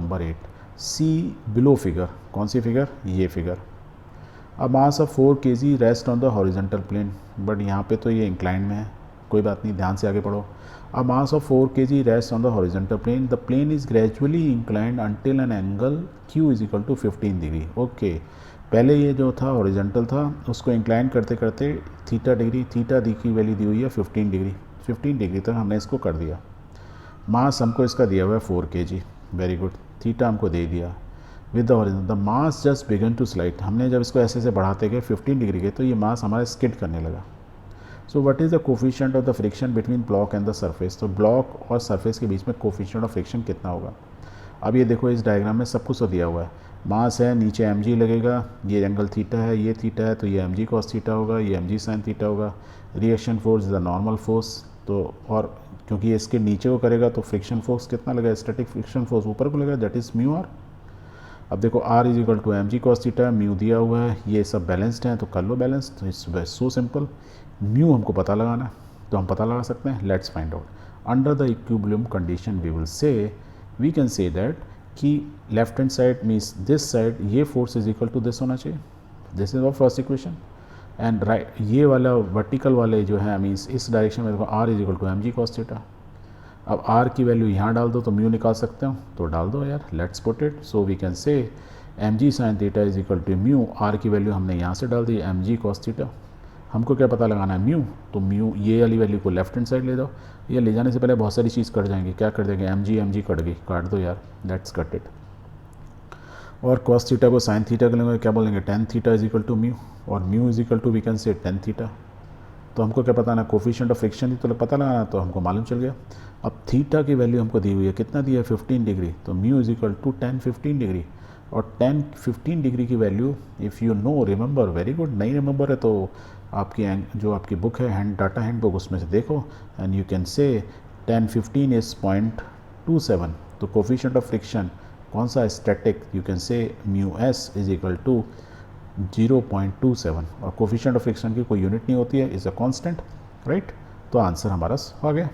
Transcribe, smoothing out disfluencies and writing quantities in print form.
Number 8, सी below figure, कौन सी figure, ये figure. अब mass of 4 kg rest on the horizontal plane, but यहाँ पे तो ये इंक्लाइन में है, कोई बात नहीं, ध्यान से आगे पढ़ो। A mass of 4 kg rests on the horizontal plane. The plane is gradually inclined until an angle Q is equal to 15 degree. Okay, पहले ये जो था हॉरिजेंटल था, उसको इंक्लाइन करते करते थीटा डिग्री, थीटा दी की वैल्यू दी हुई है 15 डिग्री, 15 डिग्री तक हमने इसको कर दिया। मास हमको इसका दिया हुआ है 4 kg, वेरी गुड। थीटा हमको दे दिया with the horizontal, the mass just began to slide. हमने जब इसको ऐसे ऐसे बढ़ाते गए 15 डिग्री के, तो ये मास हमारा स्किड करने लगा। So what is the coefficient of the friction between block and the surface. तो ब्लॉक और सरफेस के बीच में कोफिशिएंट ऑफ फ्रिक्शन कितना होगा। अब ये देखो, इस डायग्राम में सब कुछ तो दिया हुआ है, मास है, नीचे mg लगेगा, ये एंगल थीटा है, ये थीटा है, तो ये mg cos थीटा होगा, ये mg sin थीटा होगा। Reaction force is the normal force, तो और क्योंकि ये इसके नीचे को करेगा तो फ्रिक्शन फोर्स कितना लगेगा, स्टैटिक फ्रिक्शन फोर्स ऊपर को लगेगा, दैट इज़ म्यू आर। अब देखो r is equal to mg cos theta, mu दिया हुआ है, ये सब बैलेंस्ड हैं तो कर लो बैलेंस, तो इट्स सो सिंपल। म्यू हमको पता लगाना है तो हम पता लगा सकते हैं, let's find out. Under the equilibrium condition we will say, we can say that कि left hand side means this side, ये force is equal to this होना चाहिए, this is our first equation. And right, ये वाला vertical वाले जो है means इस डायरेक्शन में देखो r is equal to mg cos theta. अब r की वैल्यू यहाँ डाल दो तो म्यू निकाल सकते हो, तो डाल दो यार, let's put it. So we can say mg sin theta is equal to mu, r की वैल्यू हमने यहाँ से डाल दी mg cos थीटा। हमको क्या पता लगाना है, म्यू, तो म्यू ये वाली वैल्यू को लेफ्ट हैंड साइड ले जाओ। ये ले जाने से पहले बहुत सारी चीज़ कट जाएंगी, क्या कर देंगे, mg कट गई, काट दो यार, लेट्स कट इट। और cos थीटा को sin थीटा के लेंगे, क्या बोलेंगे, tan theta is equal to mu, और mu is equal to we can say tan theta. तो हमको क्या पता ना, कोफिशिएंट ऑफ फ्रिक्शन ही तो पता लगाना, तो हमको मालूम चल गया। अब थीटा की वैल्यू हमको दी हुई है, कितना दिया है, 15 डिग्री, तो mu is equal to tan 15 degree. और tan 15 डिग्री की value if you know, remember, very good, नहीं रिमेंबर है तो आपकी जो आपकी बुक है हैंड डाटा हैंड बुक, उसमें से देखो, and you can say tan 15 is 0.27। तो कोफिशिएंट ऑफ फ्रिक्शन कौन सा, static, you can say mu s is equal to 0.27। और कोफिशिएंट ऑफ फ्रिक्शन की कोई यूनिट नहीं होती है, इज़ अ कांस्टेंट, राइट। तो आंसर हमारा आ गया।